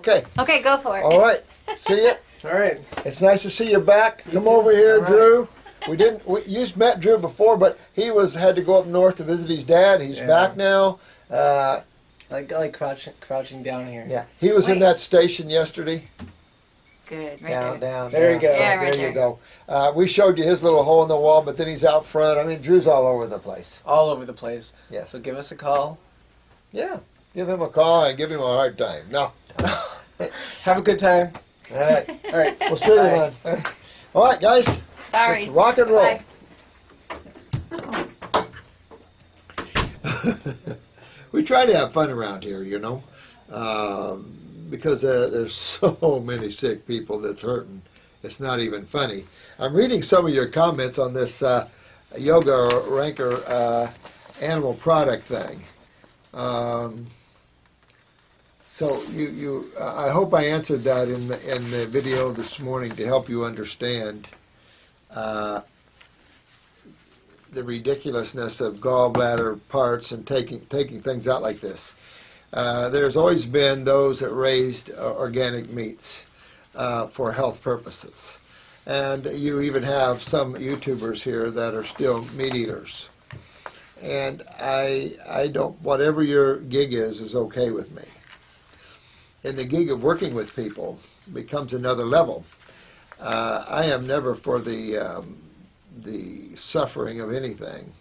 Okay. Okay, go for it. All right. See ya. All right. It's nice to see you back. Come over here, All Drew. You met Drew before, but he had to go up north to visit his dad. He's back now. I like crouching down here. Yeah. He was in that station yesterday. Good. Right Down. There you go. Yeah, right there you go. We showed you his little hole in the wall, but then he's out front. I mean, Drew's all over the place. All over the place. Yeah. So give us a call. Yeah. Give him a call and give him a hard time. No. Have a good time. All right. All right. We'll see you, man. All right, guys. Sorry. Let's rock and roll. Bye. We try to have fun around here, you know, because there's so many sick people that's hurting. It's not even funny. I'm reading some of your comments on this Yoga Ranker animal product thing. So I hope I answered that in the video this morning to help you understand the ridiculousness of gallbladder parts and taking things out like this. There's always been those that raised organic meats for health purposes, and you even have some YouTubers here that are still meat eaters. And I don't. Whatever your gig is okay with me. And the gig of working with people becomes another level. I am never for the suffering of anything.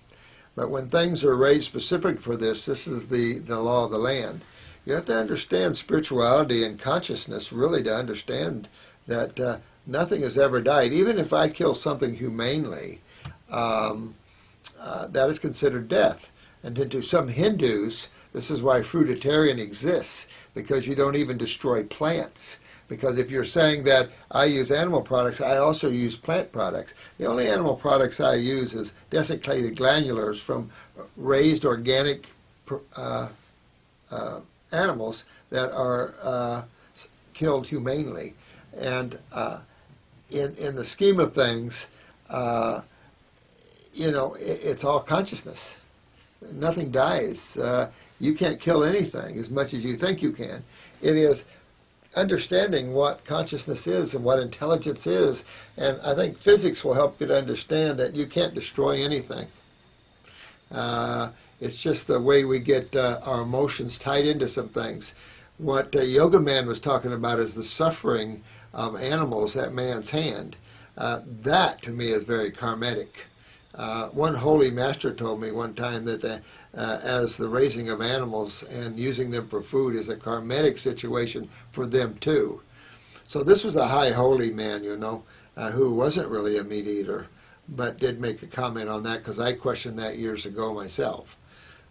But when things are raised specific for this is the law of the land. You have to understand spirituality and consciousness really to understand that nothing has ever died. Even if I kill something humanely, that is considered death. And to some Hindus, this is why fruitarian exists, because you don't even destroy plants. Because if you're saying that I use animal products, I also use plant products. The only animal products I use is desiccated glandulars from raised organic animals that are killed humanely. And in the scheme of things, it's all consciousness. Nothing dies. You can't kill anything as much as you think you can. It is understanding what consciousness is and what intelligence is, and I think physics will help you to understand that you can't destroy anything. It's just the way we get our emotions tied into some things. What Yoga Man was talking about is the suffering of animals at man's hand. That, to me, is very karmic. One holy master told me one time that as the raising of animals and using them for food is a karmic situation for them too. So this was a high holy man, who wasn't really a meat eater, but did make a comment on that because I questioned that years ago myself.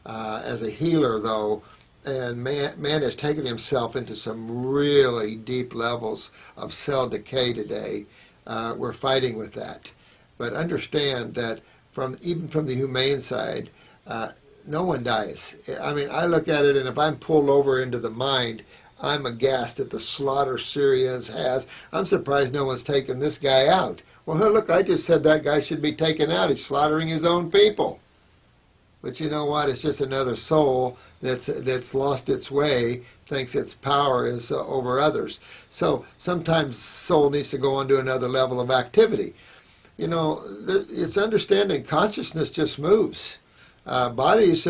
As a healer, though, and man has taken himself into some really deep levels of cell decay today. We're fighting with that. But understand that even from the humane side, no one dies. I mean, I look at it, and if I'm pulled over into the mind, I'm aghast at the slaughter Syria has. I'm surprised no one's taken this guy out. Well, look, I just said that guy should be taken out. He's slaughtering his own people. But you know what? It's just another soul that's lost its way, thinks its power is over others. So sometimes soul needs to go on to another level of activity. It's understanding consciousness just moves. Bodies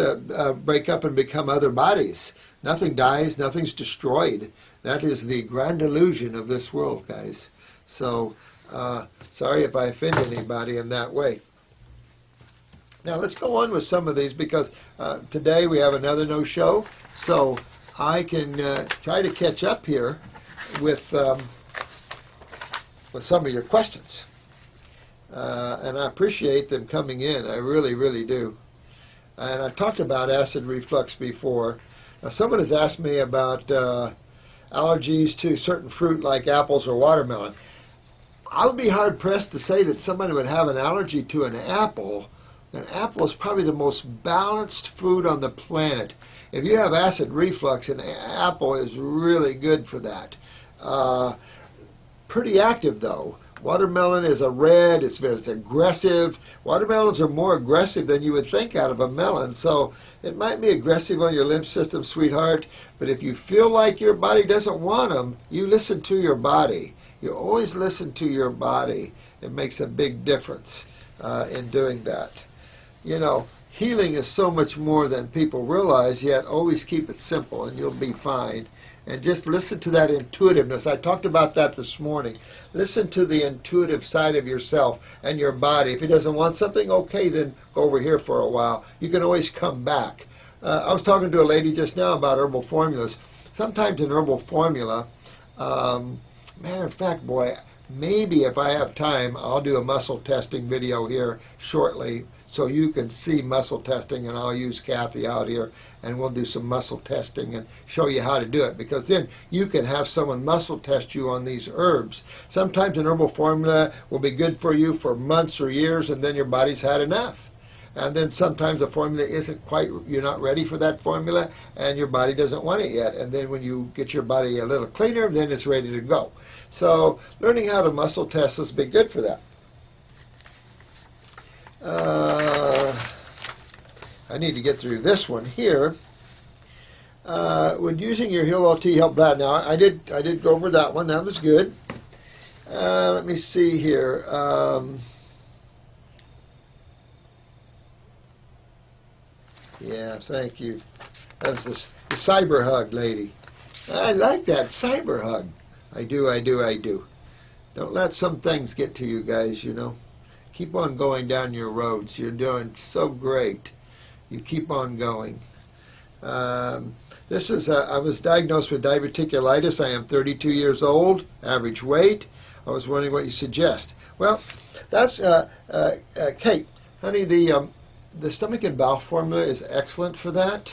break up and become other bodies. Nothing dies, nothing's destroyed. That is the grand illusion of this world, guys. So, sorry if I offend anybody in that way. Now, let's go on with some of these because today we have another no-show. So I can try to catch up here with some of your questions. And I appreciate them coming in. I really, really do. And I've talked about acid reflux before. Now, someone has asked me about allergies to certain fruit like apples or watermelon. I would be hard-pressed to say that somebody would have an allergy to an apple. An apple is probably the most balanced food on the planet. If you have acid reflux, an apple is really good for that. Pretty active, though. Watermelon is a red. It's aggressive. Watermelons are more aggressive than you would think out of a melon. So it might be aggressive on your lymph system, sweetheart. But if you feel like your body doesn't want them, you listen to your body. You always listen to your body. It makes a big difference in doing that. You know, healing is so much more than people realize, yet always keep it simple and you'll be fine. And just listen to that intuitiveness. I talked about that this morning. Listen to the intuitive side of yourself and your body. If it doesn't want something, okay, then go over here for a while. You can always come back. I was talking to a lady just now about herbal formulas. Sometimes an herbal formula, matter of fact, boy, maybe if I have time, I'll do a muscle testing video here shortly so you can see muscle testing, and I'll use Kathy out here and we'll do some muscle testing and show you how to do it, because then you can have someone muscle test you on these herbs. Sometimes an herbal formula will be good for you for months or years, and then your body's had enough. And then sometimes a formula isn't quite, you're not ready for that formula and your body doesn't want it yet. And then when you get your body a little cleaner, then it's ready to go. So learning how to muscle test has been good for that. I need to get through this one here. Would using your Heal All Tea help that? Now, I did go over that one. That was good. Let me see here. Yeah, thank you. That was the cyber hug lady. I like that cyber hug. I do. Don't let some things get to you guys, you know. Keep on going down your roads. You're doing so great. You keep on going. I was diagnosed with diverticulitis. I am 32 years old, average weight. I was wondering what you suggest. Well, that's, Kate, honey, the stomach and bowel formula is excellent for that.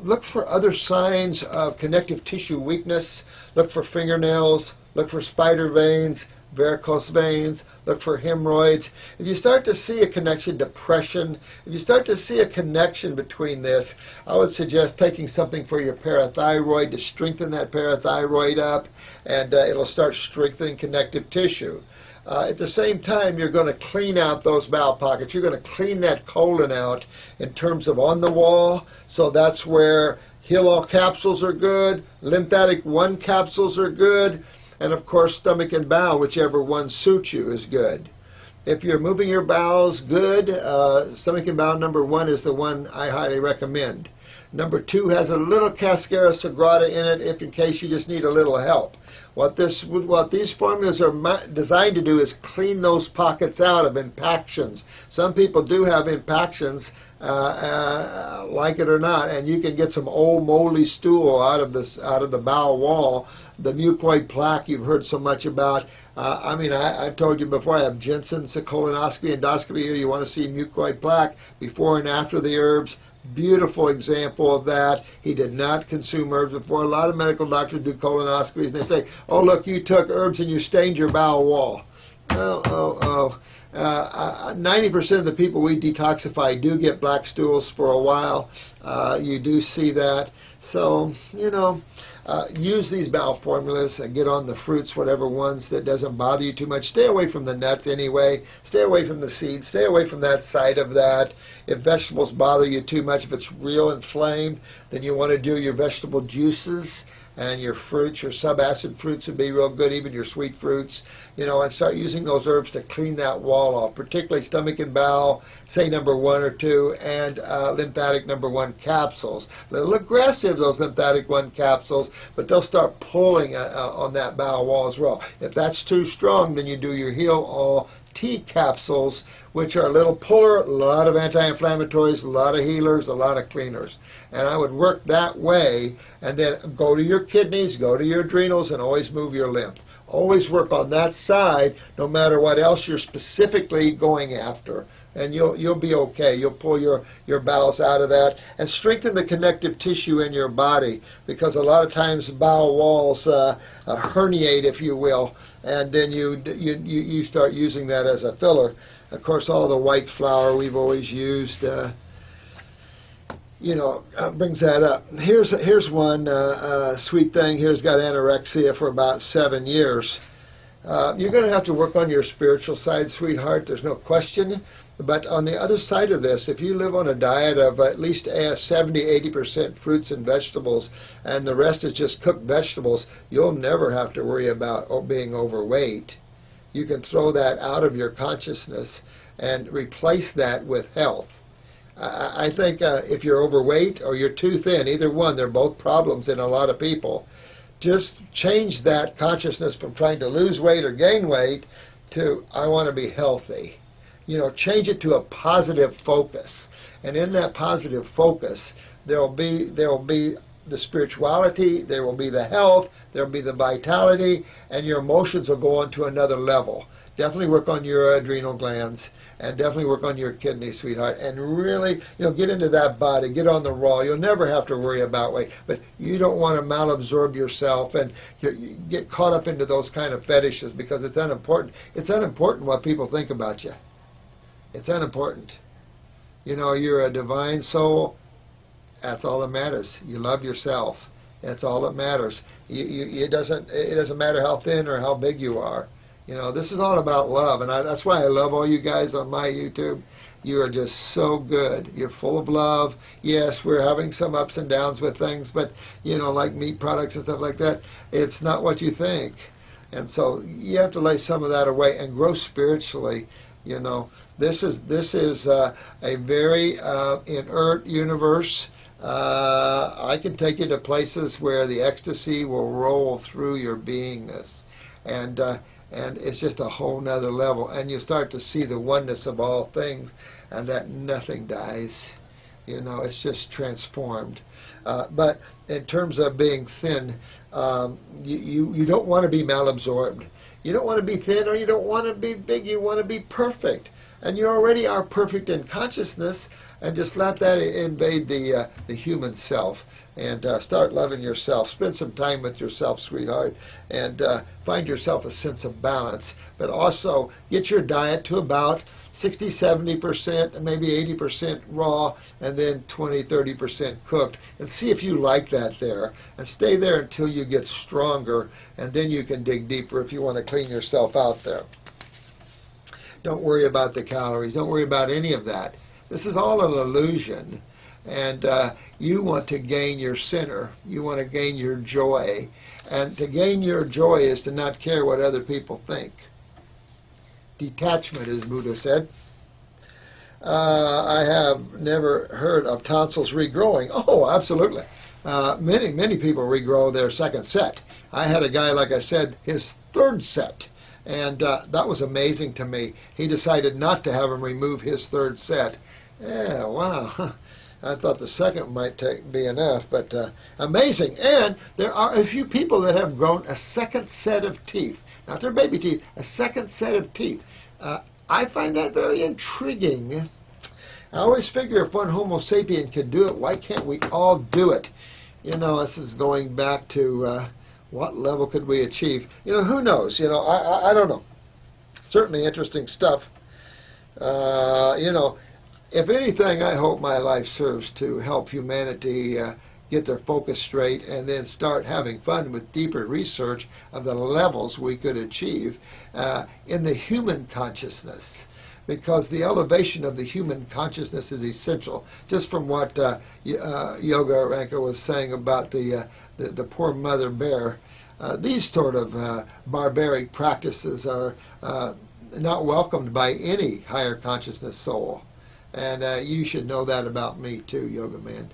Look for other signs of connective tissue weakness. Look for fingernails. Look for spider veins, varicose veins. Look for hemorrhoids. If you start to see a connection, depression, if you start to see a connection between this, I would suggest taking something for your parathyroid to strengthen that parathyroid up, and it'll start strengthening connective tissue. At the same time, you're going to clean out those bowel pockets. You're going to clean that colon out in terms of on the wall. So that's where Heal All capsules are good, Lymphatic 1 capsules are good, and of course stomach and bowel, whichever one suits you, is good. If you're moving your bowels good, stomach and bowel number 1 is the one I highly recommend. Number 2 has a little Cascara Sagrada in it if in case you just need a little help. What these formulas are designed to do is clean those pockets out of impactions. Some people do have impactions, like it or not, and you can get some old moldy stool out of the bowel wall. The mucoid plaque you've heard so much about. I've told you before, I have Jensen's colonoscopy, endoscopy here. You want to see mucoid plaque before and after the herbs. Beautiful example of that. He did not consume herbs before. A lot of medical doctors do colonoscopies and they say, oh, look, you took herbs and you stained your bowel wall. 90% of the people we detoxify do get black stools for a while. You do see that. So, use these bowel formulas and get on the fruits, whatever ones that doesn't bother you too much. Stay away from the nuts anyway. Stay away from the seeds. Stay away from that side of that. If vegetables bother you too much, if it's real inflamed, then you want to do your vegetable juices and your fruits. Your subacid fruits would be real good, even your sweet fruits, and start using those herbs to clean that wall off, particularly stomach and bowel, say number 1 or 2, and lymphatic number 1 capsules. A little aggressive, those lymphatic 1 capsules, but they'll start pulling on that bowel wall as well. If that's too strong, then you do your Heal All Tea capsules, which are a little puller, a lot of anti-inflammatories, a lot of healers, a lot of cleaners. And I would work that way, and then go to your kidneys, go to your adrenals, and always move your lymph. Always work on that side, no matter what else you're specifically going after. And you'll be okay. You'll pull your bowels out of that and strengthen the connective tissue in your body, because a lot of times bowel walls herniate, if you will, and then you start using that as a filler. Of course, all the white flour we've always used, brings that up. Here's one sweet thing. Here's got anorexia for about 7 years. You're going to have to work on your spiritual side, sweetheart. There's no question. But on the other side of this, if you live on a diet of at least 70-80% fruits and vegetables, and the rest is just cooked vegetables, you'll never have to worry about being overweight. You can throw that out of your consciousness and replace that with health. I think if you're overweight or you're too thin, either one, they're both problems in a lot of people. Just change that consciousness from trying to lose weight or gain weight to, I want to be healthy. Change it to a positive focus. And in that positive focus, there will be the spirituality, there will be the health, there will be the vitality, and your emotions will go on to another level. Definitely work on your adrenal glands, and definitely work on your kidneys, sweetheart, and really, get into that body, get on the raw. You'll never have to worry about weight, but you don't want to malabsorb yourself and you get caught up into those kind of fetishes because it's unimportant. It's unimportant what people think about you. It's unimportant. You're a divine soul. That's all that matters. You love yourself. That's all that matters. It doesn't matter how thin or how big you are. This is all about love, and that's why I love all you guys on my YouTube. You are just so good. You're full of love. Yes, we're having some ups and downs with things, but like meat products and stuff like that, it's not what you think. And so you have to lay some of that away and grow spiritually. This is a very inert universe. I can take you to places where the ecstasy will roll through your beingness, and it's just a whole nother level. And you start to see the oneness of all things, and that nothing dies. It's just transformed. But in terms of being thin, you don't want to be malabsorbed. You don't want to be thin or you don't want to be big. You want to be perfect. And you already are perfect in consciousness, and just let that invade the human self, and start loving yourself. Spend some time with yourself, sweetheart, and find yourself a sense of balance. But also get your diet to about 60-70%, maybe 80% raw, and then 20-30% cooked, and see if you like that there, and stay there until you get stronger, and then you can dig deeper if you want to clean yourself out there. Don't worry about the calories. Don't worry about any of that. This is all an illusion. And you want to gain your center. You want to gain your joy. And to gain your joy is to not care what other people think. Detachment, as Buddha said. I have never heard of tonsils regrowing. Oh, absolutely. Many people regrow their second set. I had a guy, like I said, his third set. And that was amazing to me. He decided not to have him remove his third set. Yeah, wow. I thought the second might be enough, but amazing. And there are a few people that have grown a second set of teeth. Not their baby teeth, a second set of teeth. I find that very intriguing. I always figure if one Homo sapien can do it, why can't we all do it? This is going back to what level could we achieve? Who knows? I don't know. Certainly interesting stuff. If anything, I hope my life serves to help humanity get their focus straight and then start having fun with deeper research of the levels we could achieve in the human consciousness. Because the elevation of the human consciousness is essential. Just from what Yoga Ranka was saying about the poor mother bear, these sort of barbaric practices are not welcomed by any higher consciousness soul. And you should know that about me too, Yoga Man.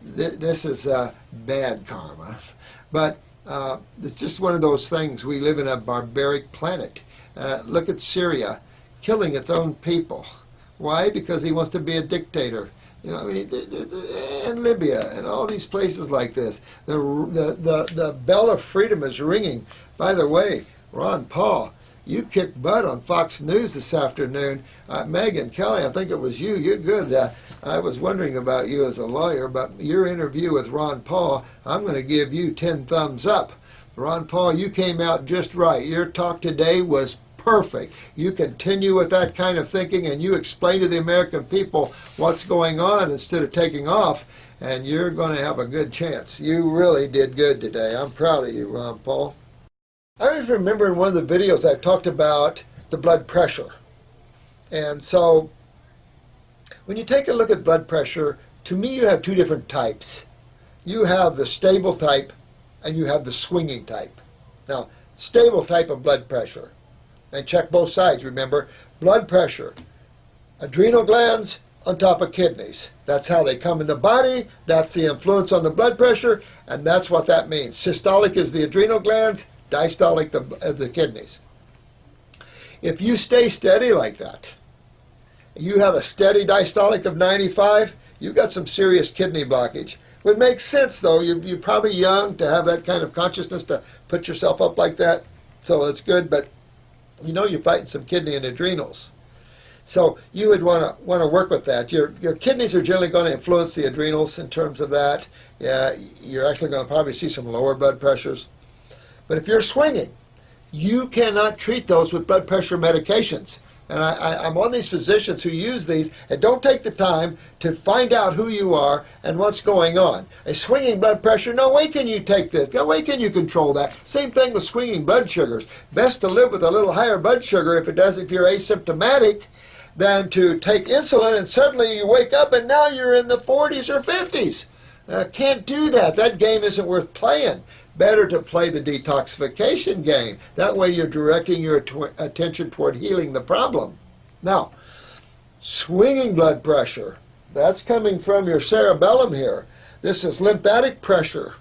This is bad karma. But it's just one of those things. We live in a barbaric planet. Look at Syria, killing its own people. Why? Because he wants to be a dictator. And Libya and all these places like this. The bell of freedom is ringing. By the way, Ron Paul, you kicked butt on Fox News this afternoon. Megyn Kelly, I think it was you. You're good. I was wondering about you as a lawyer, but your interview with Ron Paul, I'm going to give you 10 thumbs up. Ron Paul, you came out just right. Your talk today was perfect. You continue with that kind of thinking, and you explain to the American people what's going on instead of taking off, and you're going to have a good chance. You really did good today. I'm proud of you, Ron Paul. I just remember in one of the videos I talked about the blood pressure. And so when you take a look at blood pressure, to me you have two different types. You have the stable type and you have the swinging type. Now, stable type of blood pressure. And check both sides, remember. Blood pressure, adrenal glands on top of kidneys. That's how they come in the body. That's the influence on the blood pressure, and that's what that means. Systolic is the adrenal glands, diastolic the kidneys. If you stay steady like that, you have a steady diastolic of 95, you've got some serious kidney blockage. It makes sense, though. You're probably young to have that kind of consciousness to put yourself up like that, so it's good, but you know you're fighting some kidney and adrenals. So you would want to work with that. Your kidneys are generally going to influence the adrenals in terms of that. You're actually going to probably see some lower blood pressures. But if you're swinging, you cannot treat those with blood pressure medications. And I'm on these physicians who use these and don't take the time to find out who you are and what's going on. A swinging blood pressure, no way can you take this. No way can you control that. Same thing with swinging blood sugars. Best to live with a little higher blood sugar if you're asymptomatic than to take insulin and suddenly you wake up and now you're in the 40s or 50s. Can't do that. That game isn't worth playing. Better to play the detoxification game. That way you're directing your attention toward healing the problem. Now, swinging blood pressure, that's coming from your cerebellum here. This is lymphatic pressure.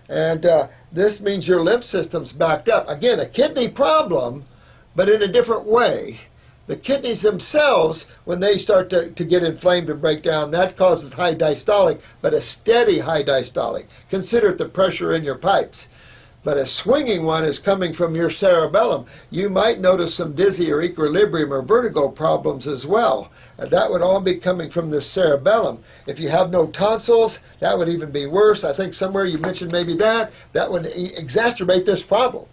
And this means your lymph system's backed up. Again, a kidney problem, but in a different way. The kidneys themselves, when they start to get inflamed and break down, that causes high diastolic, but a steady high diastolic. Consider it the pressure in your pipes. But a swinging one is coming from your cerebellum. You might notice some dizzy or equilibrium or vertigo problems as well. That would all be coming from the cerebellum. If you have no tonsils, that would even be worse. I think somewhere you mentioned maybe that would exacerbate this problem.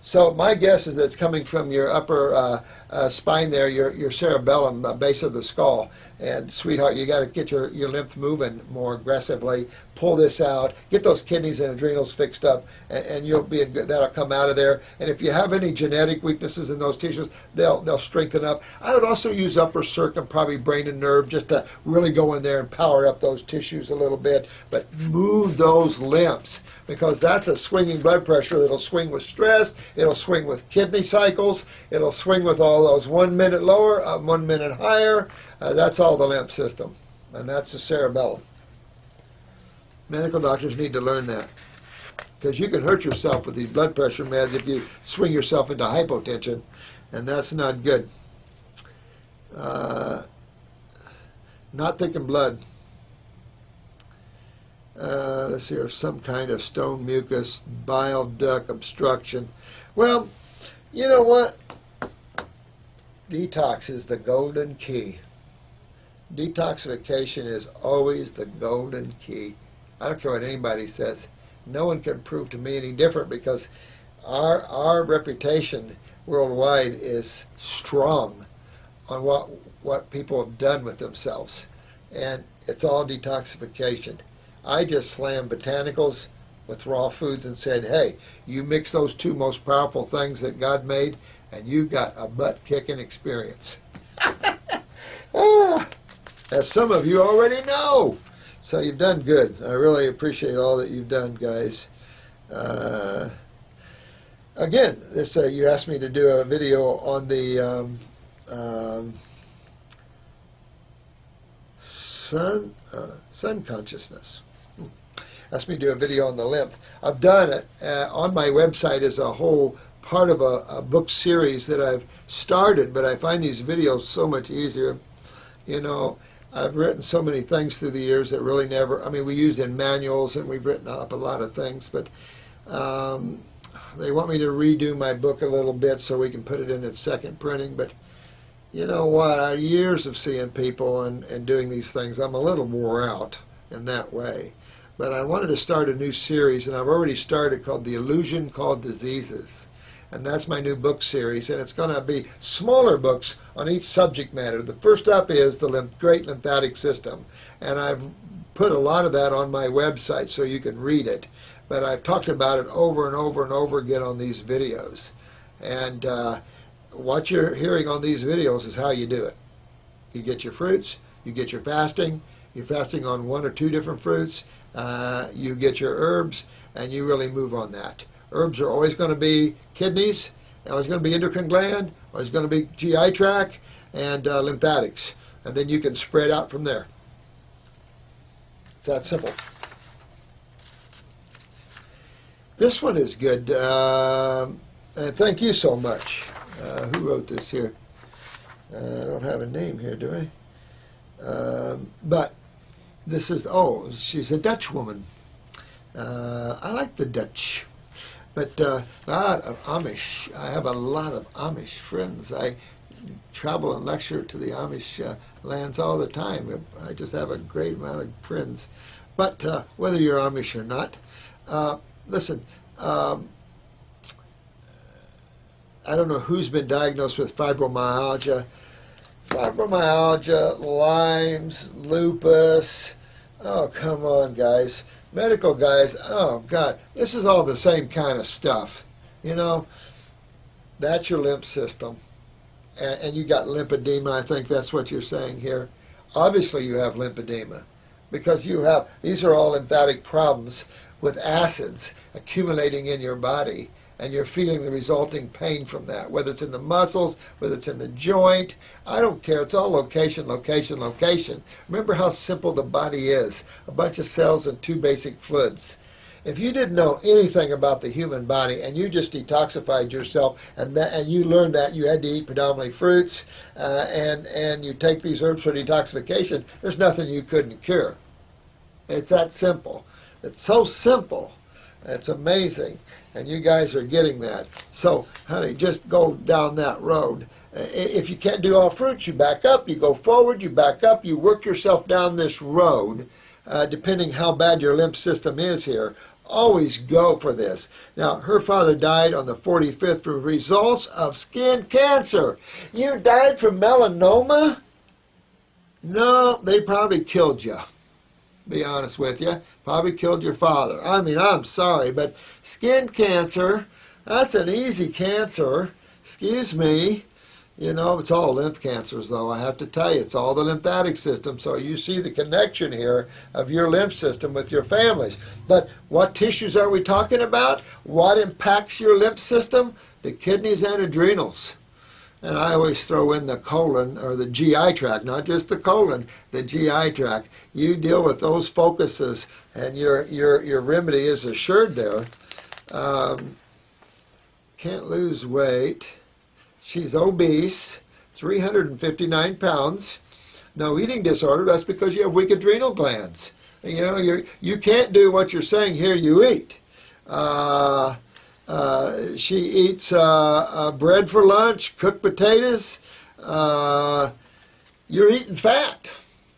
So my guess is it's coming from your upper spine there, your cerebellum, base of the skull. And sweetheart, you got to get your lymph moving more aggressively. Pull this out. Get those kidneys and adrenals fixed up, and you'll be in good. That'll come out of there. And if you have any genetic weaknesses in those tissues, they'll strengthen up. I would also use upper circum, probably brain and nerve, just to really go in there and power up those tissues a little bit. But move those lymphs, because that's a swinging blood pressure. It'll swing with stress. It'll swing with kidney cycles. It'll swing with all those 1 minute lower, 1 minute higher. That's all the lymph system, and that's the cerebellum. Medical doctors need to learn that, because you can hurt yourself with these blood pressure meds if you swing yourself into hypotension, and that's not good. Not thickened blood. Let's see, or some kind of stone mucus, bile duct obstruction. Well, you know what? Detox is the golden key. Detoxification is always the golden key. I don't care what anybody says. No one can prove to me any different, because our reputation worldwide is strong on what people have done with themselves. And it's all detoxification. I just slammed botanicals with raw foods and said, hey, you mix those two most powerful things that God made, and you got a butt-kicking experience. As some of you already know. So you've done good. I really appreciate all that you've done, guys. Again, you asked me to do a video on the sun consciousness. Asked me to do a video on the lymph. I've done it. On my website is a whole part of a book series that I've started, but I find these videos so much easier. You know, I've written so many things through the years that really never, I mean, we used in manuals and we've written up a lot of things, but they want me to redo my book a little bit so we can put it in its second printing. But you know what, years of seeing people and doing these things, I'm a little wore out in that way. But I wanted to start a new series, and I've already started, called The Illusion Called Diseases. And that's my new book series, and it's going to be smaller books on each subject matter. The first up is the Great Lymphatic System, and I've put a lot of that on my website so you can read it. but I've talked about it over and over and over again on these videos. And what you're hearing on these videos is how you do it. You get your fruits, you get your fasting. You're fasting on 1 or 2 different fruits. You get your herbs, and you really move on that. Herbs are always going to be kidneys, always going to be endocrine gland, always going to be GI tract, and lymphatics. And then you can spread out from there. It's that simple. This one is good. And thank you so much. Who wrote this here? I don't have a name here, do I? But this is, oh, she's a Dutch woman. I like the Dutch. But a lot of Amish. I have a lot of Amish friends. I travel and lecture to the Amish lands all the time. I just have a great amount of friends. But whether you're Amish or not, listen, I don't know who's been diagnosed with fibromyalgia. Fibromyalgia, Lyme's, lupus. Oh, come on, guys. Medical guys, oh, God. This is all the same kind of stuff. You know, that's your lymph system. And you got lymphedema. I think that's what you're saying here. Obviously, you have lymphedema because you have, these are all lymphatic problems with acids accumulating in your body. And you're feeling the resulting pain from that, whether it's in the muscles, whether it's in the joint. I don't care. It's all location, location, location. Remember how simple the body is. A bunch of cells and 2 basic fluids. If you didn't know anything about the human body and you just detoxified yourself and you learned that you had to eat predominantly fruits and you take these herbs for detoxification, there's nothing you couldn't cure. It's that simple. It's so simple. It's amazing, and you guys are getting that. So, honey, just go down that road. If you can't do all fruits, you back up, you go forward, you back up, you work yourself down this road, depending how bad your lymph system is here. Always go for this. Now, her father died on the 45th from results of skin cancer. You died from melanoma? No, they probably killed you. Be honest with you, probably killed your father. I mean, I'm sorry, but skin cancer, that's an easy cancer. Excuse me. You know, it's all lymph cancers, though. I have to tell you, it's all the lymphatic system. So you see the connection here of your lymph system with your families. But what tissues are we talking about? What impacts your lymph system? The kidneys and adrenals. And I always throw in the colon, or the GI tract, not just the colon, the GI tract. You deal with those focuses, and your remedy is assured there. Can't lose weight. She's obese, 359 pounds. No eating disorder, that's because you have weak adrenal glands. You know, you can't do what you're saying here, you eat. She eats bread for lunch, cooked potatoes. You're eating fat.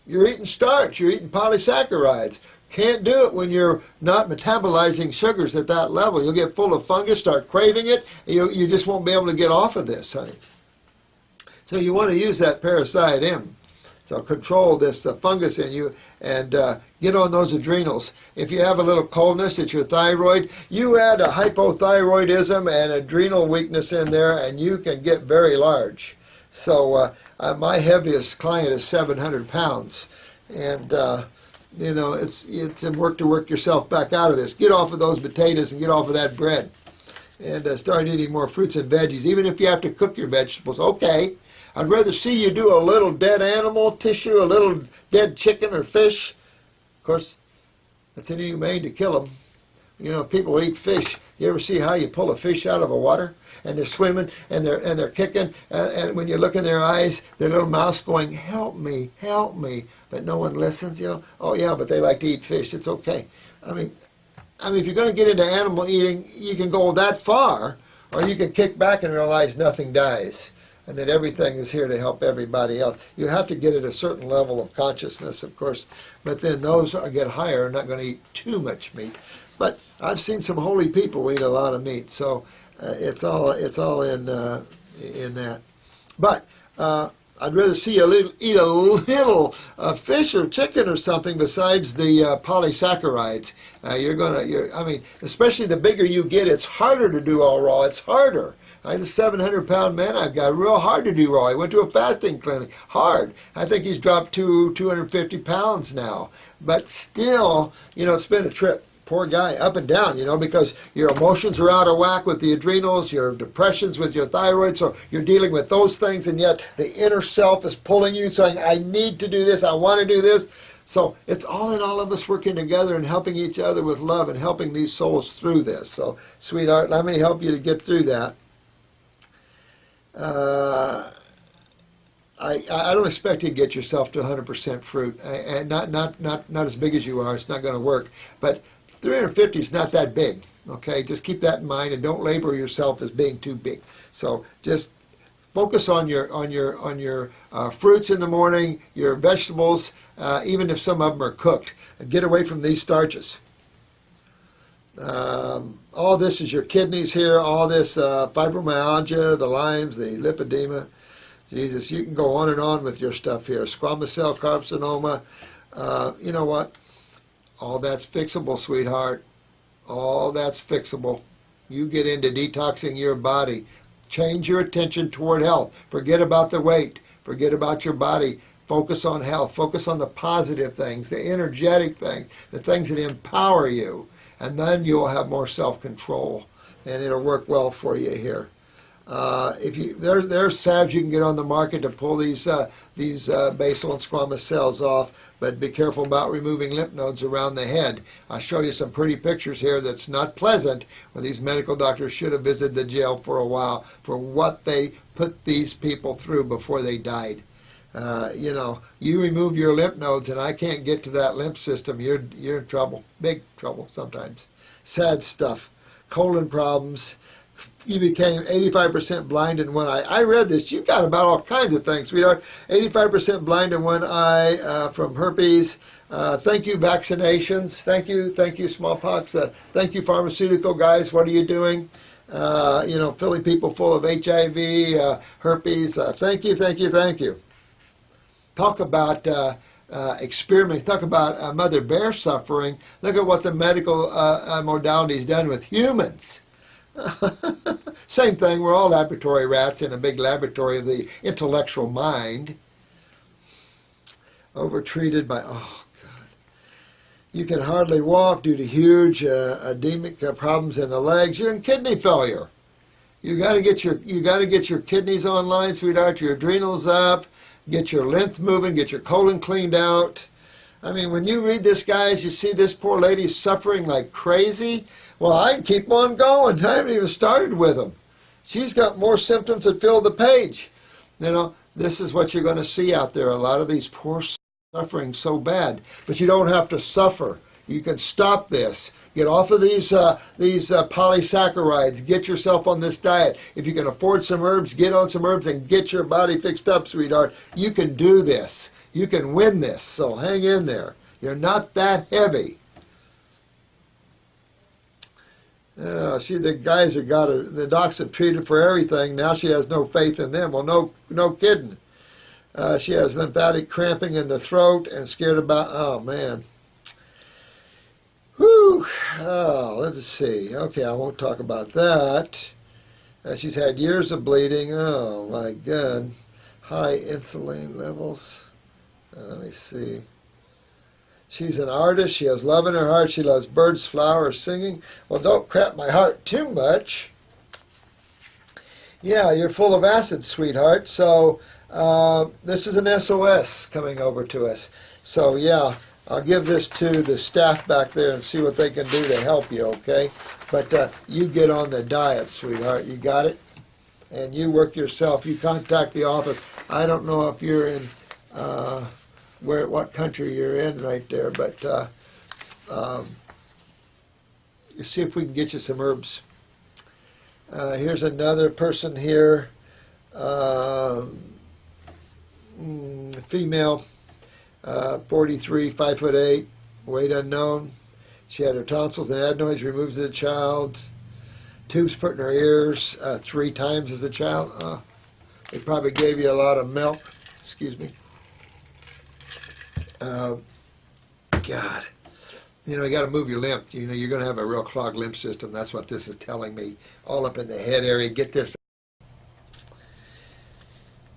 You're eating starch. You're eating polysaccharides. Can't do it when you're not metabolizing sugars at that level. You'll get full of fungus, start craving it. You just won't be able to get off of this, honey. So you want to use that Parasite M. So control this, the fungus in you, and get on those adrenals. If you have a little coldness, it's your thyroid. You add a hypothyroidism and adrenal weakness in there, and you can get very large. So my heaviest client is 700 pounds. And, you know, it's work to work yourself back out of this. Get off of those potatoes and get off of that bread. And start eating more fruits and veggies. Even if you have to cook your vegetables, okay. I'd rather see you do a little dead animal tissue, a little dead chicken or fish. Of course, it's inhumane to kill them. You know, people eat fish. You ever see how you pull a fish out of the water? And they're swimming, and they're kicking, and when you look in their eyes, their little mouth's going, help me, but no one listens, you know. Oh, yeah, but they like to eat fish. It's okay. I mean, if you're going to get into animal eating, you can go that far, or you can kick back and realize nothing dies, and that everything is here to help everybody else. You have to get at a certain level of consciousness, of course, but then those get higher are not going to eat too much meat. But I've seen some holy people eat a lot of meat, so it's all in that. But I'd rather see you eat a little fish or chicken or something besides the polysaccharides. I mean, especially the bigger you get, it's harder to do all raw. It's harder. I'm a 700-pound man. I've got real hard to do raw. I went to a fasting clinic. Hard. I think he's dropped to 250 pounds now. But still, it's been a trip. Poor guy, up and down, because your emotions are out of whack with the adrenals, your depressions with your thyroid, so you're dealing with those things, and yet the inner self is pulling you, saying, I need to do this, I want to do this. So it's all in all of us working together and helping each other with love and helping these souls through this. So, sweetheart, let me help you to get through that. I don't expect you to get yourself to 100% fruit, and not as big as you are. It's not going to work. But 350 is not that big. Okay, just keep that in mind, and don't label yourself as being too big. So just focus on your fruits in the morning, your vegetables, even if some of them are cooked. And get away from these starches. All this is your kidneys here. All this fibromyalgia, the Lyme's, the lipedema. Jesus, you can go on and on with your stuff here. Squamous cell carcinoma. You know what? All that's fixable, sweetheart. All that's fixable. You get into detoxing your body. Change your attention toward health. Forget about the weight. Forget about your body. Focus on health. Focus on the positive things, the energetic things, the things that empower you. And then you'll have more self-control. And it'll work well for you here. There's salves you can get on the market to pull these basal and squamous cells off, but be careful about removing lymph nodes around the head. I'll show you some pretty pictures here that's not pleasant, where these medical doctors should have visited the jail for a while for what they put these people through before they died. You remove your lymph nodes and I can't get to that lymph system, you're in trouble, big trouble sometimes. Sad stuff. Colon problems. You became 85% blind in one eye. I read this. You've got about all kinds of things, sweetheart. 85% blind in one eye from herpes. Thank you, vaccinations. Thank you, smallpox. Thank you, pharmaceutical guys. What are you doing? Filling people full of HIV, herpes. Thank you. Talk about experiment. Talk about Mother Bear suffering. Look at what the medical modality has done with humans. Same thing, we're all laboratory rats in a big laboratory of the intellectual mind. Overtreated by, oh God. You can hardly walk due to huge edemic problems in the legs. You're in kidney failure. You got to get your kidneys online, sweetheart, your adrenals up, get your lymph moving, get your colon cleaned out. I mean, when you read this, guys, you see this poor lady suffering like crazy. Well, I can keep on going. I haven't even started with them. She's got more symptoms that fill the page. This is what you're going to see out there. A lot of these poor suffering so bad. But you don't have to suffer. You can stop this. Get off of these polysaccharides. Get yourself on this diet. If you can afford some herbs, get on some herbs and get your body fixed up, sweetheart. You can do this. You can win this. So hang in there. You're not that heavy. The guys have got her. The docs have treated for everything. Now she has no faith in them. Well, no kidding. She has lymphatic cramping in the throat and scared about. Oh man. Whew. Oh, let's see. Okay, I won't talk about that. She's had years of bleeding. Oh my God. High insulin levels. Let me see. She's an artist. She has love in her heart. She loves birds, flowers, singing. Well, don't crap my heart too much. Yeah, you're full of acid, sweetheart. So this is an SOS coming over to us. So, yeah, I'll give this to the staff back there and see what they can do to help you, okay? But you get on the diet, sweetheart. You got it? And you work yourself. You contact the office. I don't know if you're in... what country you're in right there, but you see if we can get you some herbs. Here's another person here, female, 43, 5'8", weight unknown. She had her tonsils and adenoids removed as a child, tubes put in her ears 3 times as a child. They probably gave you a lot of milk. Excuse me. God. You know, you got to move your lymph. You know, you're going to have a real clogged lymph system. That's what this is telling me. All up in the head area. Get this.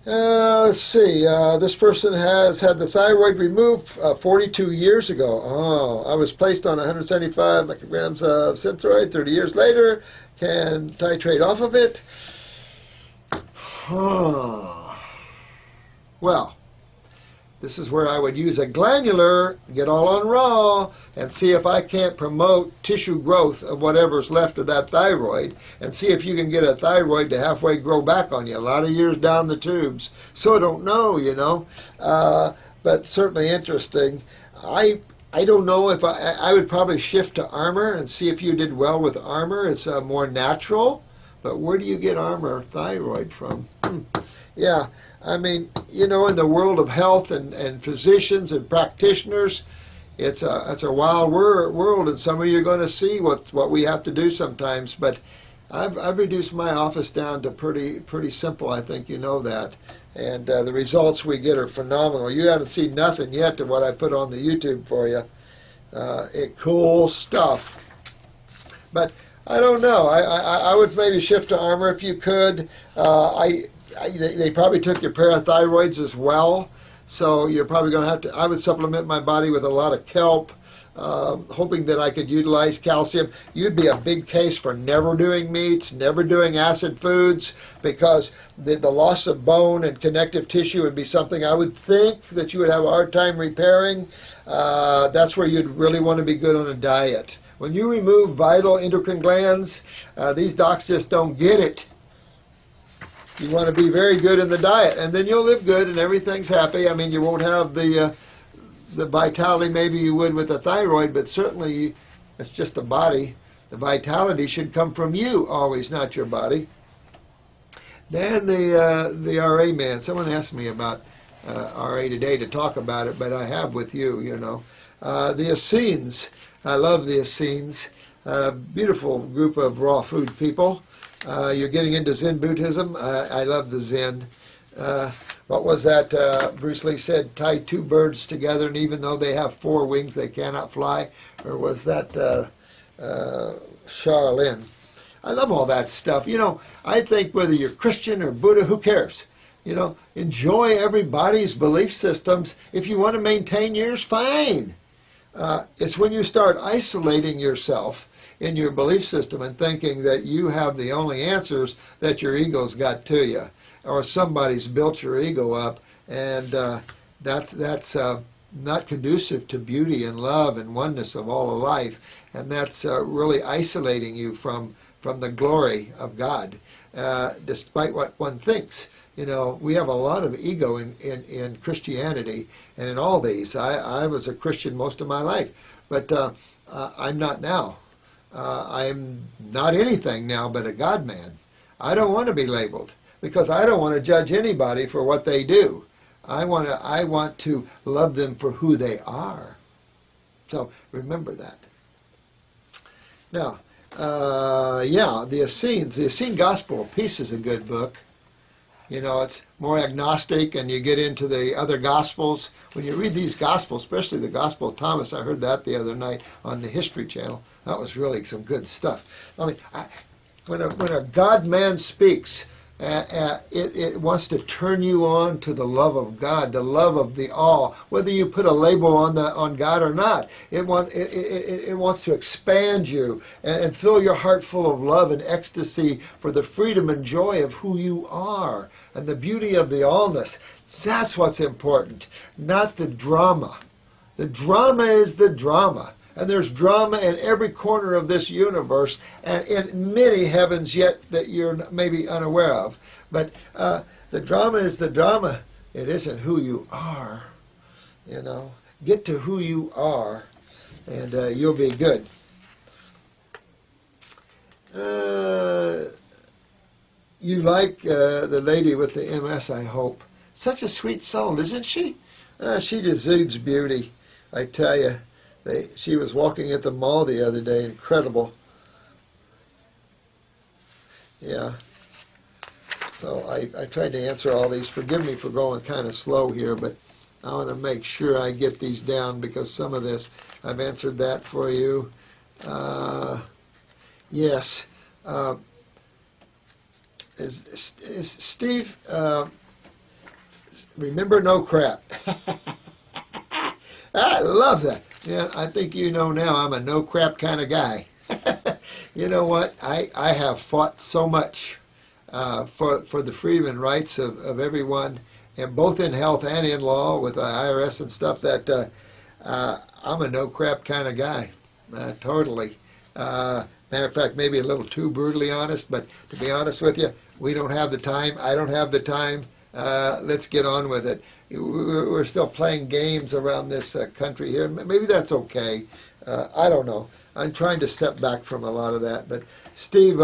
Let's see. This person has had the thyroid removed 42 years ago. Oh, I was placed on 175 micrograms of Synthroid 30 years later. Can titrate off of it. Well, this is where I would use a glandular, get all on raw, and see if I can't promote tissue growth of whatever's left of that thyroid, and see if you can get a thyroid to halfway grow back on you. A lot of years down the tubes. So I don't know, you know, but certainly interesting. I don't know if I would probably shift to Armor and see if you did well with Armor. It's more natural, but where do you get Armor thyroid from? Yeah, I mean, you know, in the world of health and physicians and practitioners, it's a wild world, and some of you are going to see what we have to do sometimes. But I've reduced my office down to pretty simple. I think you know that, and the results we get are phenomenal. You haven't seen nothing yet to what I put on the YouTube for you. Cool stuff. But I don't know. I would maybe shift to Armor if you could. They probably took your parathyroids as well, so you're probably going to have to. I would supplement my body with a lot of kelp, hoping that I could utilize calcium. You'd be a big case for never doing meats, never doing acid foods, because the loss of bone and connective tissue would be something I would think that you would have a hard time repairing. That's where you'd really want to be good on a diet. When you remove vital endocrine glands, these docs just don't get it. You want to be very good in the diet, and then you'll live good and everything's happy. I mean, you won't have the vitality maybe you would with a thyroid, but certainly it's just a body. The vitality should come from you always, not your body. Dan, the RA man, someone asked me about RA today to talk about it, but I have with you, you know. The Essenes, I love the Essenes. Beautiful group of raw food people. You're getting into Zen Buddhism. I love the Zen. What was that? Bruce Lee said, tie two birds together, and even though they have four wings, they cannot fly. Or was that Shaolin? I love all that stuff. You know, I think whether you're Christian or Buddha, who cares? You know, enjoy everybody's belief systems. If you want to maintain yours, fine. It's when you start isolating yourself in your belief system and thinking that you have the only answers that your ego's got to you, or somebody's built your ego up, and that's not conducive to beauty and love and oneness of all of life, and that's really isolating you from the glory of God, despite what one thinks. You know, we have a lot of ego in Christianity and in all these. I was a Christian most of my life, but I'm not now. I'm not anything now but a God man. I don't want to be labeled because I don't want to judge anybody for what they do. I want to love them for who they are. So remember that. Now, yeah, the Essenes. The Essene Gospel of Peace is a good book. You know, it's more agnostic, and you get into the other Gospels. When you read these Gospels, especially the Gospel of Thomas, I heard that the other night on the History Channel. That was really some good stuff. I mean, when a God-man speaks, it wants to turn you on to the love of God, the love of the all. Whether you put a label on God or not, it wants to expand you and fill your heart full of love and ecstasy for the freedom and joy of who you are and the beauty of the allness. That's what's important, not the drama. The drama is the drama. And there's drama in every corner of this universe and in many heavens yet that you're maybe unaware of. But the drama is the drama. It isn't who you are. You know, get to who you are and you'll be good. You like the lady with the MS, I hope. Such a sweet soul, isn't she? She exudes beauty, I tell you. She was walking at the mall the other day. Incredible. Yeah. So I tried to answer all these. Forgive me for going kind of slow here, but I want to make sure I get these down because some of this, I've answered that for you. Yes. Is Steve, remember no crap. I love that. Yeah, I think you know now I'm a no crap kind of guy. You know what? I have fought so much for the freedom and rights of everyone, and both in health and in law with the IRS and stuff, that I'm a no crap kind of guy. Totally. Matter of fact, maybe a little too brutally honest, but to be honest with you, we don't have the time. I don't have the time. Let's get on with it. We're still playing games around this country here. Maybe that's okay. I don't know. I'm trying to step back from a lot of that. But Steve,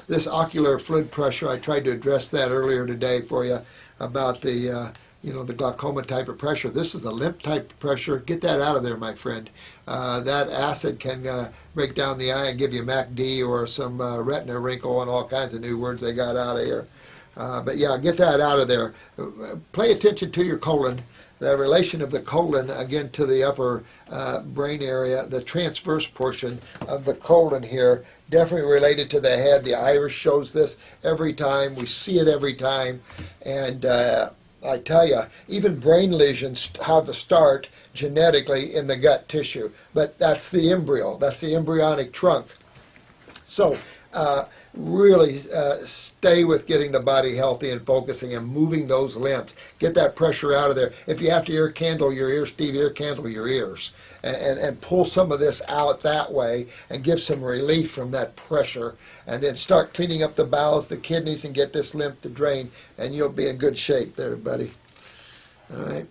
this ocular fluid pressure, I tried to address that earlier today for you about the the glaucoma type of pressure. This is the lymph type of pressure. Get that out of there, my friend. That acid can break down the eye and give you MACD or some retina wrinkle and all kinds of new words they got out of here. But yeah, get that out of there. Pay attention to your colon, the relation of the colon, again, to the upper brain area, the transverse portion of the colon here, definitely related to the head. The iris shows this every time. We see it every time. And I tell you, even brain lesions have a start genetically in the gut tissue. But that's the embryo. That's the embryonic trunk. So really stay with getting the body healthy and focusing and moving those limbs. Get that pressure out of there. If you have to ear candle your ears, Steve, ear candle your ears. And pull some of this out that way and give some relief from that pressure. And then start cleaning up the bowels, the kidneys, and get this lymph to drain. And you'll be in good shape there, buddy. All right.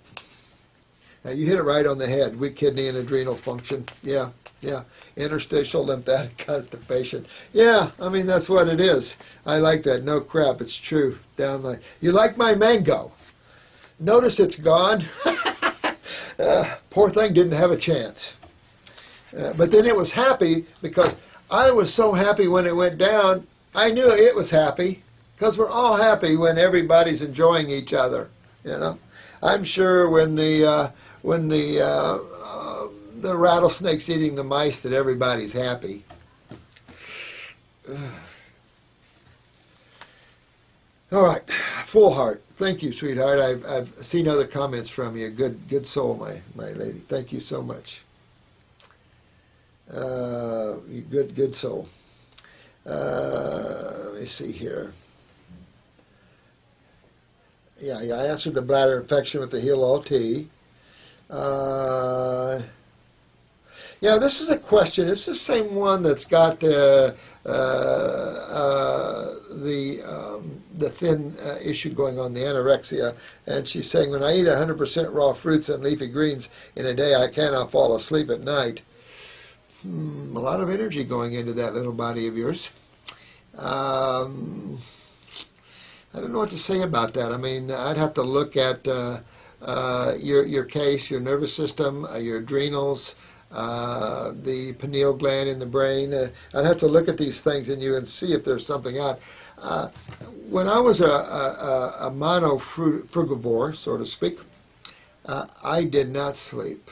Now, you hit it right on the head. Weak kidney and adrenal function. Yeah. Yeah, interstitial lymphatic constipation. Yeah, I mean, that's what it is. I like that. No crap, it's true. Down the. You like my mango? Notice it's gone. Poor thing didn't have a chance. But then it was happy because I was so happy when it went down. I knew it was happy because we're all happy when everybody's enjoying each other. You know, I'm sure when the rattlesnake's eating the mice that everybody's happy. All right, full heart. Thank you, sweetheart. I've seen other comments from you. Good soul, my lady. Thank you so much. Good soul. Let me see here. Yeah, I answered the bladder infection with the Heal All Tea. Yeah, this is a question. It's the same one that's got the thin issue going on, the anorexia. And she's saying, when I eat 100% raw fruits and leafy greens in a day, I cannot fall asleep at night. A lot of energy going into that little body of yours. I don't know what to say about that. I mean, I'd have to look at your case, your nervous system, your adrenals, the pineal gland in the brain. I'd have to look at these things in you and see if there's something out. When I was a monofrugivore, so to speak, I did not sleep.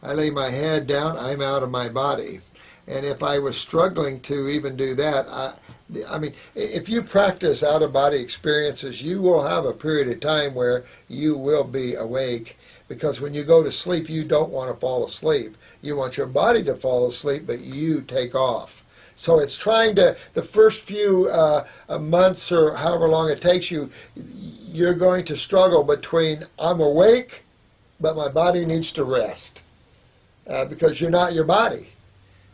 I lay my head down, I'm out of my body. And if I was struggling to even do that, I mean, if you practice out-of-body experiences, you will have a period of time where you will be awake. Because when you go to sleep, you don't want to fall asleep. You want your body to fall asleep, but you take off. So it's trying to, the first few months or however long it takes you, you're going to struggle between I'm awake, but my body needs to rest. Because you're not your body.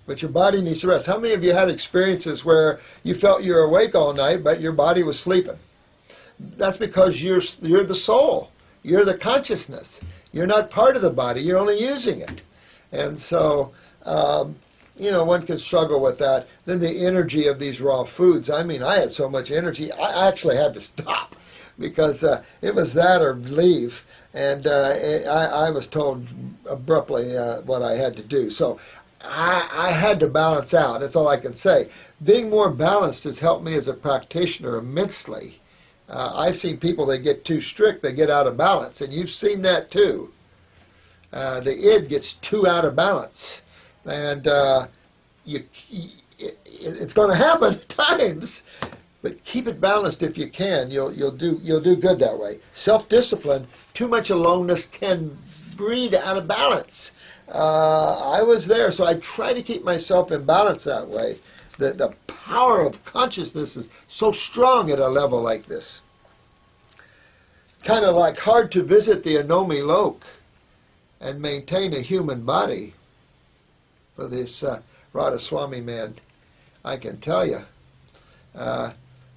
But your body needs to rest. How many of you had experiences where you felt you were awake all night, but your body was sleeping? That's because you're the soul. You're the consciousness. You're not part of the body. You're only using it. And so, one can struggle with that. Then the energy of these raw foods. I mean, I had so much energy, I actually had to stop because it was that or leave. And I was told abruptly what I had to do. So I had to balance out. That's all I can say. Being more balanced has helped me as a practitioner immensely. I've seen people that get too strict, they get out of balance, and you've seen that too. The id gets too out of balance, and it's going to happen at times. But keep it balanced if you can. You'll do good that way. Self-discipline. Too much aloneness can breed out of balance. I was there, so I try to keep myself in balance that way. The power of consciousness is so strong at a level like this. Kind of like hard to visit the Anomi Lok and maintain a human body for this Radhaswami man. I can tell you,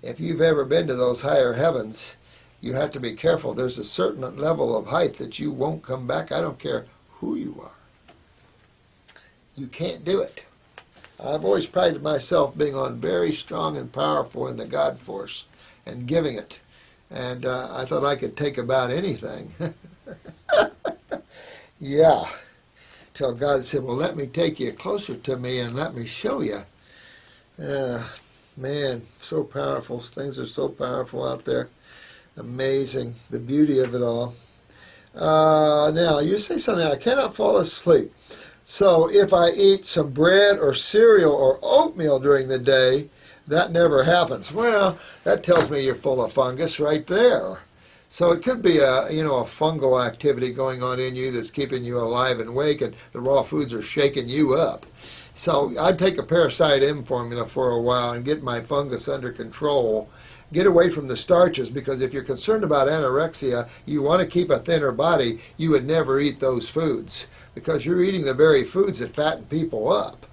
if you've ever been to those higher heavens, you have to be careful. There's a certain level of height that you won't come back. I don't care who you are. You can't do it. I've always prided myself being on very strong and powerful in the God force and giving it. And I thought I could take about anything. Yeah. Till God said, well, let me take you closer to me and let me show you. Man, so powerful. Things are so powerful out there. Amazing. The beauty of it all. Now, you say something, I cannot fall asleep. So if I eat some bread or cereal or oatmeal during the day, that never happens. Well, that tells me you're full of fungus right there. So it could be a fungal activity going on in you that's keeping you alive and awake, and the raw foods are shaking you up. So I'd take a Parasite M formula for a while and get my fungus under control. Get away from the starches, because if you're concerned about anorexia, you want to keep a thinner body, you would never eat those foods, because you're eating the very foods that fatten people up.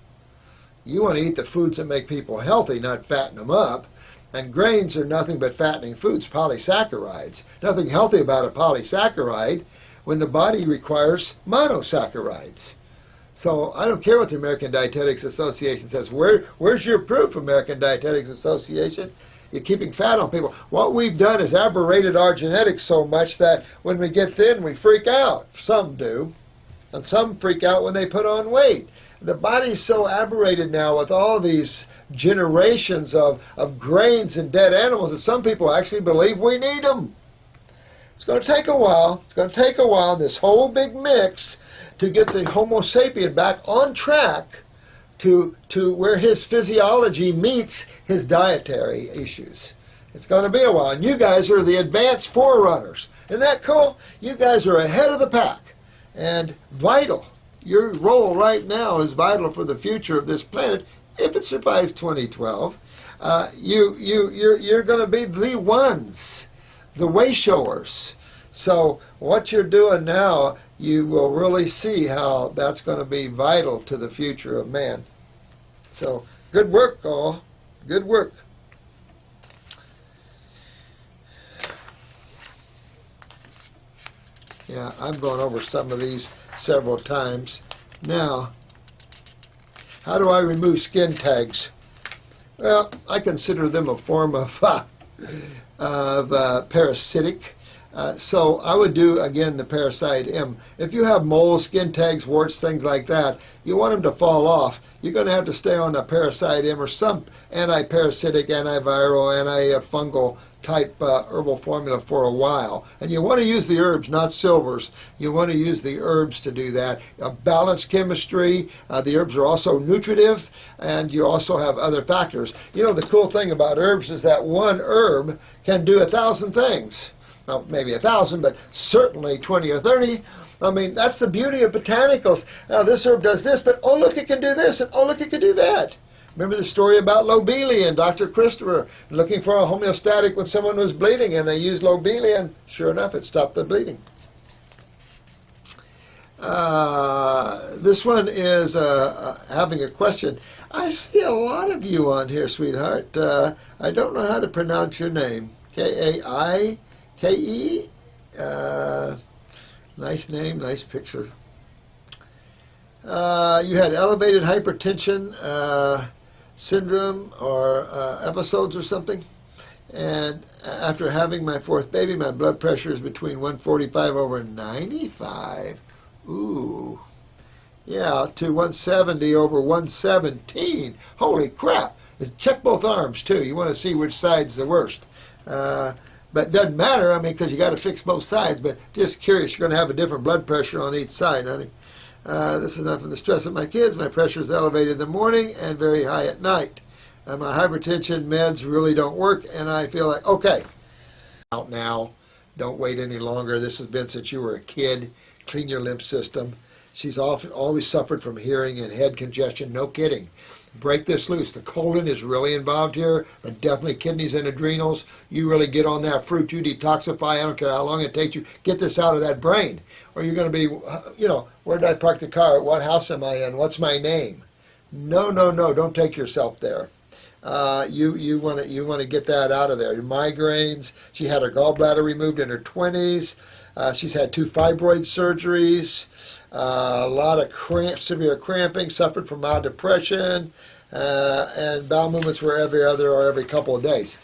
You want to eat the foods that make people healthy, not fatten them up. And grains are nothing but fattening foods, polysaccharides. Nothing healthy about a polysaccharide when the body requires monosaccharides. So I don't care what the American Dietetics Association says. Where's your proof, American Dietetics Association? You're keeping fat on people. What we've done is aberrated our genetics so much that when we get thin, we freak out. Some do. And some freak out when they put on weight. The body's so aberrated now with all these generations of grains and dead animals that some people actually believe we need them. It's going to take a while. It's going to take a while, this whole big mix, to get the Homo sapien back on track to where his physiology meets his dietary issues. It's going to be a while. And you guys are the advanced forerunners. Isn't that cool? You guys are ahead of the pack and vital. Your role right now is vital for the future of this planet. If it survives 2012, you're going to be the ones, the way showers. So what you're doing now, you will really see how that's going to be vital to the future of man. So good work, all. Good work. Yeah, I've gone over some of these several times. Now, how do I remove skin tags? Well, I consider them a form of parasitic. So I would do, again, the Parasite M. If you have moles, skin tags, warts, things like that, you want them to fall off, you're going to have to stay on the Parasite M or some anti-parasitic, antiviral, antifungal type herbal formula for a while. And you want to use the herbs, not silvers. You want to use the herbs to do that. A balanced chemistry. The herbs are also nutritive, and you also have other factors. You know, the cool thing about herbs is that one herb can do 1,000 things. Now, maybe 1,000, but certainly 20 or 30. I mean, that's the beauty of botanicals. Now, this herb does this, but oh, look, it can do this, and oh, look, it can do that. Remember the story about lobelia and Dr. Christopher looking for a homeostatic when someone was bleeding, and they used lobelia, and sure enough, it stopped the bleeding. This one is having a question. I see a lot of you on here, sweetheart. I don't know how to pronounce your name. K-A-I... K-E, nice name, nice picture. You had elevated hypertension syndrome or episodes or something, and after having my fourth baby, my blood pressure is between 145/95. Ooh, yeah, to 170/117. Holy crap! Check both arms too. You want to see which side's the worst. But it doesn't matter, I mean, because you got to fix both sides. But just curious, you're going to have a different blood pressure on each side, honey. This is enough from the stress of my kids. My pressure is elevated in the morning and very high at night. My hypertension meds really don't work, and I feel like, okay, out now. Don't wait any longer. This has been since you were a kid. Clean your lymph system. She's always suffered from hearing and head congestion. No kidding. Break this loose. The colon is really involved here, but definitely kidneys and adrenals. You really get on that fruit. You detoxify. I don't care how long it takes you. Get this out of that brain. Or you're going to be, where did I park the car? What house am I in? What's my name? No. Don't take yourself there. You want to get that out of there. Your migraines. She had her gallbladder removed in her 20s. She's had 2 fibroid surgeries. A lot of severe cramping, suffered from mild depression, and bowel movements were every other or every couple of days.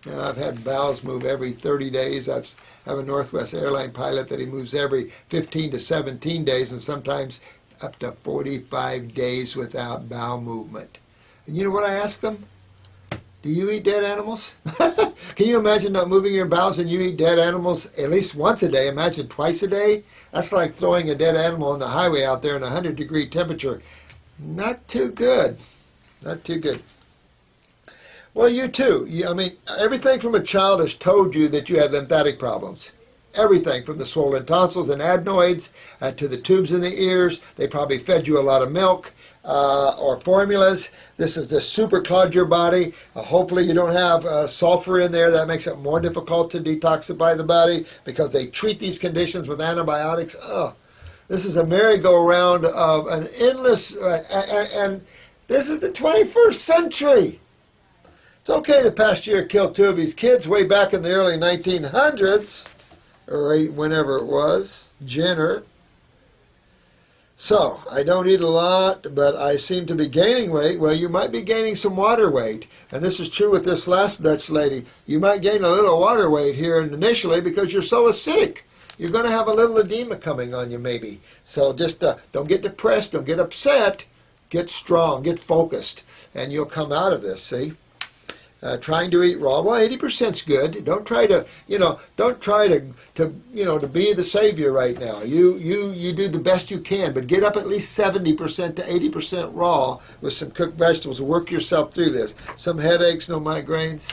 And I've had bowels move every 30 days. I have a Northwest airline pilot that he moves every 15 to 17 days, and sometimes up to 45 days without bowel movement. And you know what I asked them? Do you eat dead animals? Can you imagine not moving your bowels and you eat dead animals at least once a day? Imagine twice a day. That's like throwing a dead animal on the highway out there in 100-degree temperature. Not too good. Not too good. Well, you too. Everything from a child has told you that you had lymphatic problems. Everything from the swollen tonsils and adenoids to the tubes in the ears. They probably fed you a lot of milk. Or formulas. This is to super clog your body. Hopefully you don't have sulfur in there. That makes it more difficult to detoxify the body because they treat these conditions with antibiotics. This is a merry-go-round of an endless, and this is the 21st century. It's okay the past year killed 2 of his kids way back in the early 1900s, or whenever it was, Jenner. So, I don't eat a lot, but I seem to be gaining weight. Well, you might be gaining some water weight. And this is true with this last Dutch lady. You might gain a little water weight here initially because you're so acidic. You're going to have a little edema coming on you maybe. So just don't get depressed, don't get upset. Get strong, get focused, and you'll come out of this, see? Trying to eat raw. Well, 80%'s good. Don't try to, to be the savior right now. You do the best you can, but get up at least 70% to 80% raw with some cooked vegetables. Work yourself through this. Some headaches, no migraines.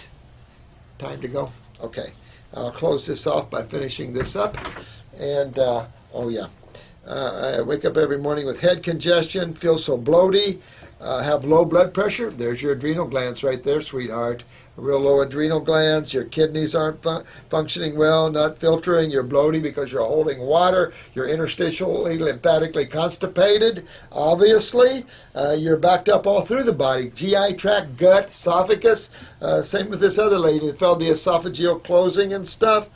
Time to go. Okay. I'll close this off by finishing this up. And, I wake up every morning with head congestion, feel so bloaty. Have low blood pressure. There's your adrenal glands right there, sweetheart. Real low adrenal glands. Your kidneys aren't functioning well, not filtering. You're bloaty because you're holding water. You're interstitially lymphatically constipated, obviously. You're backed up all through the body. GI tract, gut, esophagus. Same with this other lady that felt the esophageal closing and stuff.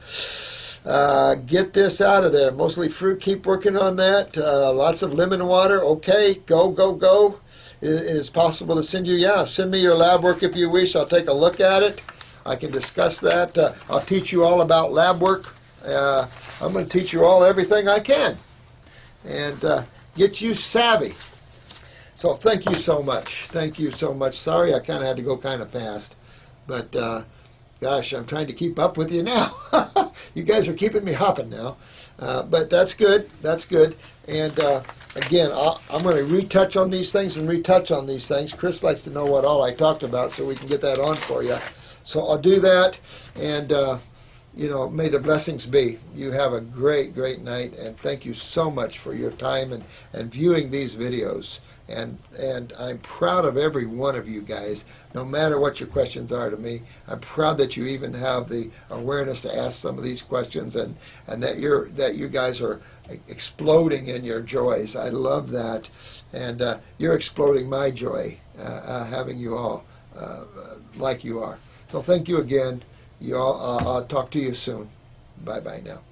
Get this out of there. Mostly fruit. Keep working on that. Lots of lemon water. Okay, go. It is possible to send me your lab work if you wish. I'll take a look at it. I can discuss that. I'll teach you all about lab work. I'm going to teach you everything I can and get you savvy. So thank you so much. Thank you so much. Sorry I kind of had to go kind of fast, but gosh, I'm trying to keep up with you now. You guys are keeping me hopping now. But that's good. That's good. And again, I'm going to retouch on these things and retouch on these things. Chris likes to know what all I talked about so we can get that on for you. So I'll do that. And, may the blessings be. You have a great, great night. And thank you so much for your time and viewing these videos. And I'm proud of every one of you guys, no matter what your questions are to me. I'm proud that you even have the awareness to ask some of these questions and that you guys are exploding in your joys. I love that. And you're exploding my joy, having you all like you are. So thank you again. I'll talk to you soon. Bye-bye now.